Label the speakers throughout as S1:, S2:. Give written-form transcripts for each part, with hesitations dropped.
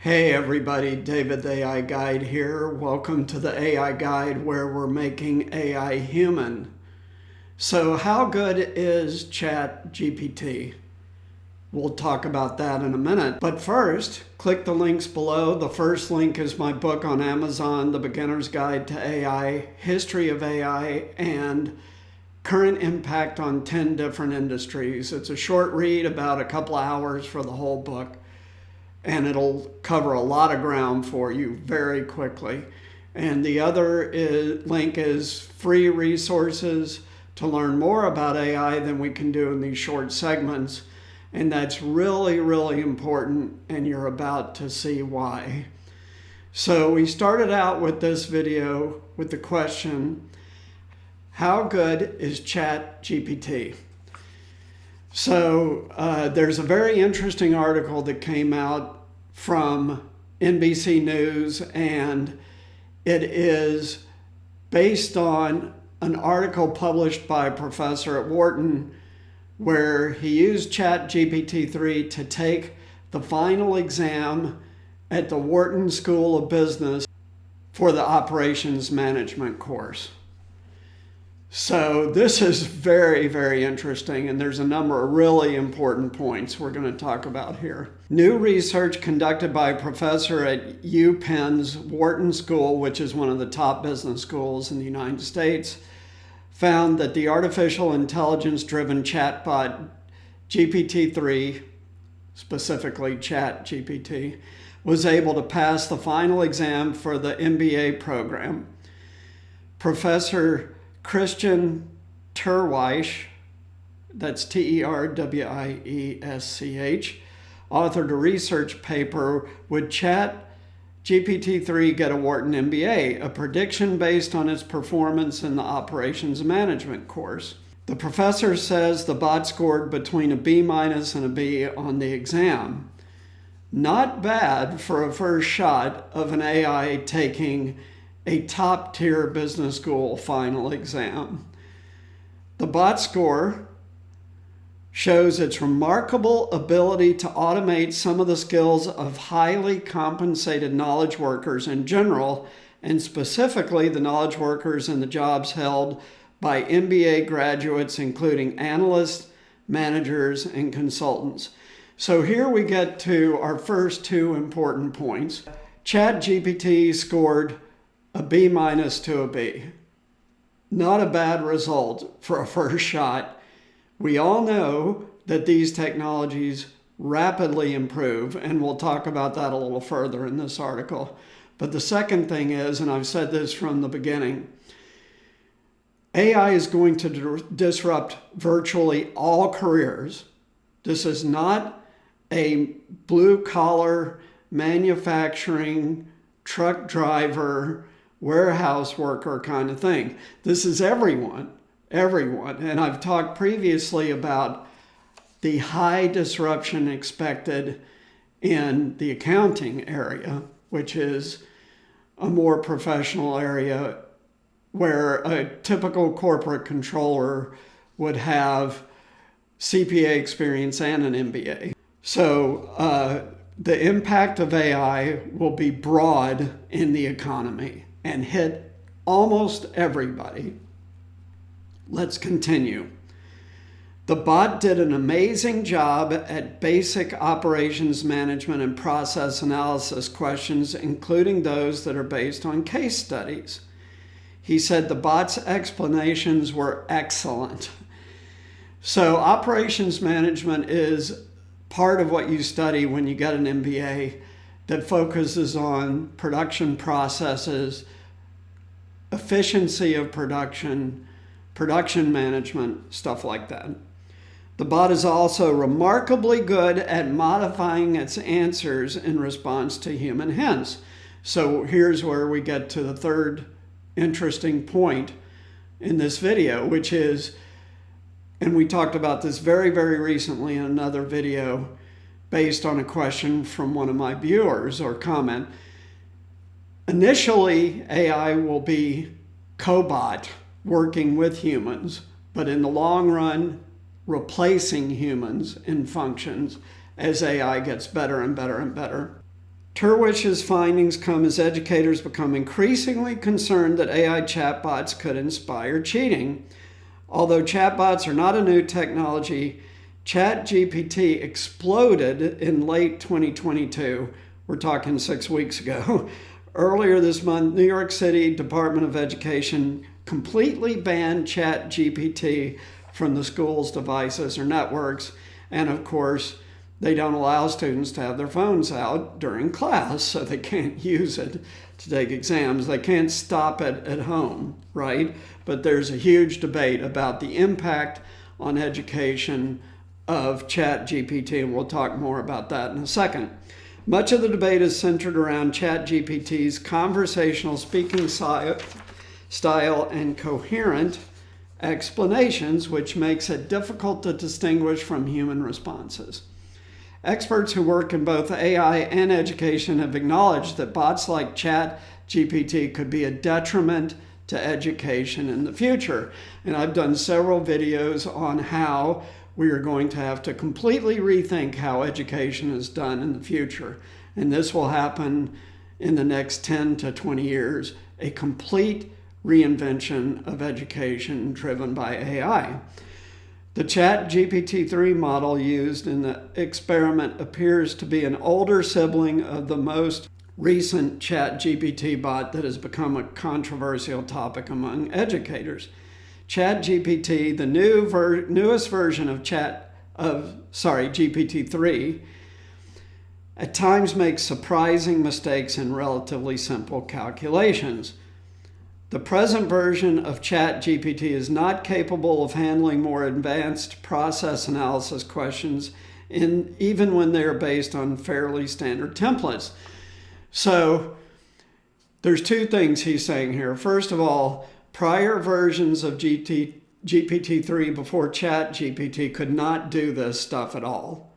S1: Hey everybody, David the AI Guide here. Welcome to the AI Guide where we're making AI human. So how good is ChatGPT? We'll talk about that in a minute. But first, click the links below. The first link is my book on Amazon, The Beginner's Guide to AI, History of AI, and Current Impact on 10 Different Industries. It's a short read, about a couple hours for the whole book. And it'll cover a lot of ground for you very quickly. And the other link is free resources to learn more about AI than we can do in these short segments. And that's really, really important, and you're about to see why. So we started out with this video with the question, how good is ChatGPT? So there's a very interesting article that came out from NBC News, and it is based on an article published by a professor at Wharton where he used ChatGPT-3 to take the final exam at the Wharton School of Business for the operations management course. So this is very, very interesting, and there's a number of really important points we're going to talk about here. New research conducted by a professor at UPenn's Wharton School, which is one of the top business schools in the United States, found that the artificial intelligence-driven chatbot GPT-3, specifically ChatGPT, was able to pass the final exam for the MBA program. Professor Christian Terwiesch, that's Terwiesch, authored a research paper, Would ChatGPT-3 get a Wharton MBA? A prediction based on its performance in the operations management course. The professor says the bot scored between a B- and a B on the exam. Not bad for a first shot of an AI taking a top-tier business school final exam. The bot score shows its remarkable ability to automate some of the skills of highly compensated knowledge workers in general, and specifically the knowledge workers in the jobs held by MBA graduates, including analysts, managers, and consultants. So here we get to our first two important points. ChatGPT scored a B- to a B. Not a bad result for a first shot. We all know that these technologies rapidly improve, and we'll talk about that a little further in this article. But the second thing is, and I've said this from the beginning, AI is going to disrupt virtually all careers. This is not a blue-collar manufacturing truck driver, warehouse worker kind of thing. This is everyone. And I've talked previously about the high disruption expected in the accounting area, which is a more professional area where a typical corporate controller would have CPA experience and an MBA. So the impact of AI will be broad in the economy and hit almost everybody. Let's continue. The bot did an amazing job at basic operations management and process analysis questions, including those that are based on case studies. He said the bot's explanations were excellent. So operations management is part of what you study when you get an MBA that focuses on production processes, efficiency of production, production management, stuff like that. The bot is also remarkably good at modifying its answers in response to human hints. So here's where we get to the third interesting point in this video, which is, and we talked about this very, very recently in another video based on a question from one of my viewers or comment. Initially, AI will be cobot working with humans, but in the long run, replacing humans in functions as AI gets better and better and better. Turwish's findings come as educators become increasingly concerned that AI chatbots could inspire cheating. Although chatbots are not a new technology, ChatGPT exploded in late 2022. We're talking 6 weeks ago. Earlier this month, New York City Department of Education completely banned ChatGPT from the school's devices or networks. And of course, they don't allow students to have their phones out during class, so they can't use it to take exams. They can't stop it at home, right? But there's a huge debate about the impact on education of ChatGPT, and we'll talk more about that in a second. Much of the debate is centered around ChatGPT's conversational speaking style and coherent explanations, which makes it difficult to distinguish from human responses. Experts who work in both AI and education have acknowledged that bots like ChatGPT could be a detriment to education in the future. And I've done several videos on how we are going to have to completely rethink how education is done in the future. And this will happen in the next 10 to 20 years, a complete reinvention of education driven by AI. The ChatGPT-3 model used in the experiment appears to be an older sibling of the most recent ChatGPT bot that has become a controversial topic among educators. ChatGPT, the newest version of GPT-3, at times makes surprising mistakes in relatively simple calculations. The present version of ChatGPT is not capable of handling more advanced process analysis questions, even when they are based on fairly standard templates. So there's two things he's saying here. First of all, prior versions of GPT-3 before ChatGPT could not do this stuff at all.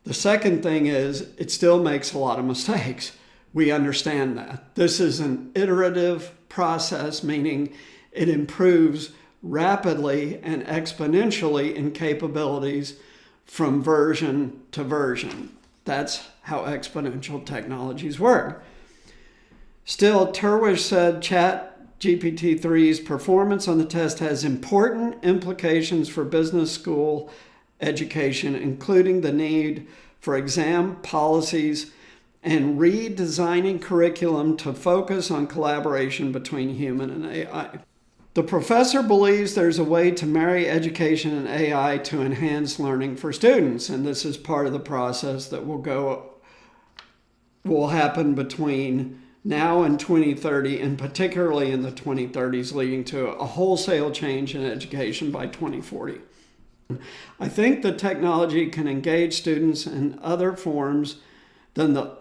S1: The second thing is it still makes a lot of mistakes. We understand that. This is an iterative process, meaning it improves rapidly and exponentially in capabilities from version to version. That's how exponential technologies work. Still, Turwish said ChatGPT-3's performance on the test has important implications for business school education, including the need for exam policies and redesigning curriculum to focus on collaboration between human and AI. The professor believes there's a way to marry education and AI to enhance learning for students, and this is part of the process that will happen between now and 2030, and particularly in the 2030s, leading to a wholesale change in education by 2040. I think the technology can engage students in other forms than the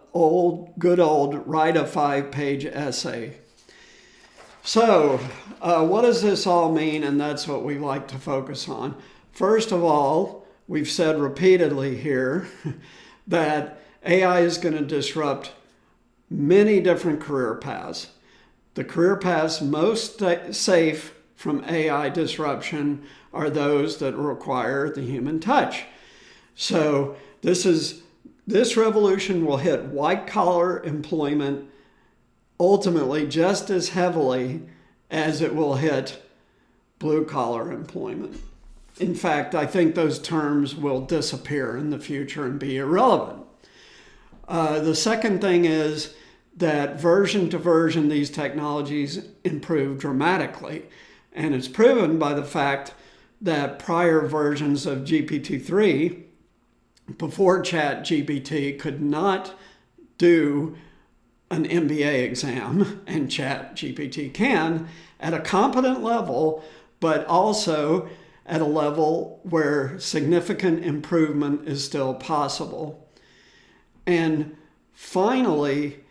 S1: good old write a 5-page essay. So what does this all mean? And that's what we like to focus on. First of all, we've said repeatedly here that AI is going to disrupt many different career paths. The career paths most safe from AI disruption are those that require the human touch. So this revolution will hit white-collar employment ultimately just as heavily as it will hit blue-collar employment. In fact, I think those terms will disappear in the future and be irrelevant. The second thing is that version to version, these technologies improve dramatically. And it's proven by the fact that prior versions of GPT-3 before ChatGPT could not do an MBA exam, and ChatGPT can at a competent level, but also at a level where significant improvement is still possible. And finally,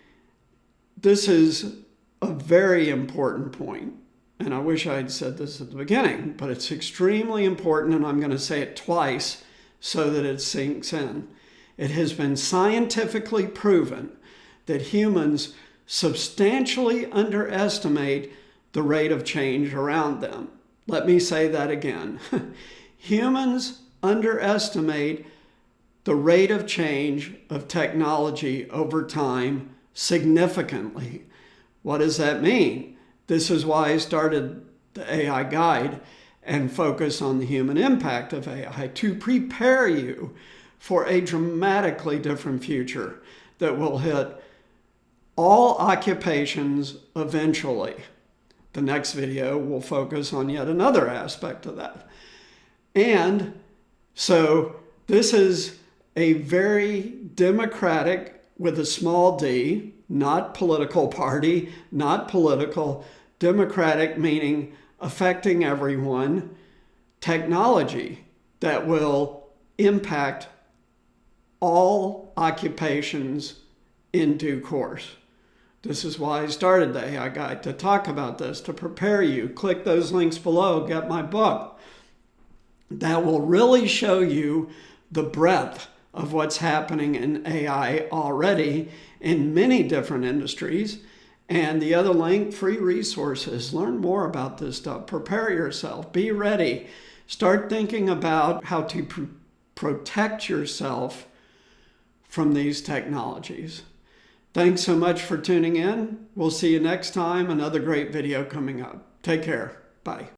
S1: this is a very important point, and I wish I had said this at the beginning, but it's extremely important, and I'm going to say it twice so that it sinks in. It has been scientifically proven that humans substantially underestimate the rate of change around them. Let me say that again. Humans underestimate the rate of change of technology over time significantly. What does that mean? This is why I started the AI Guide and focus on the human impact of AI, to prepare you for a dramatically different future that will hit all occupations eventually. The next video will focus on yet another aspect of that. And so this is a very democratic, with a small d, not political party, not political, democratic meaning affecting everyone, technology that will impact all occupations in due course. This is why I started the AI Guide, to talk about this, to prepare you. Click those links below, get my book. That will really show you the breadth of what's happening in AI already in many different industries. And the other link, free resources. Learn more about this stuff. Prepare yourself. Be ready. Start thinking about how to protect yourself from these technologies. Thanks so much for tuning in. We'll see you next time. Another great video coming up. Take care. Bye.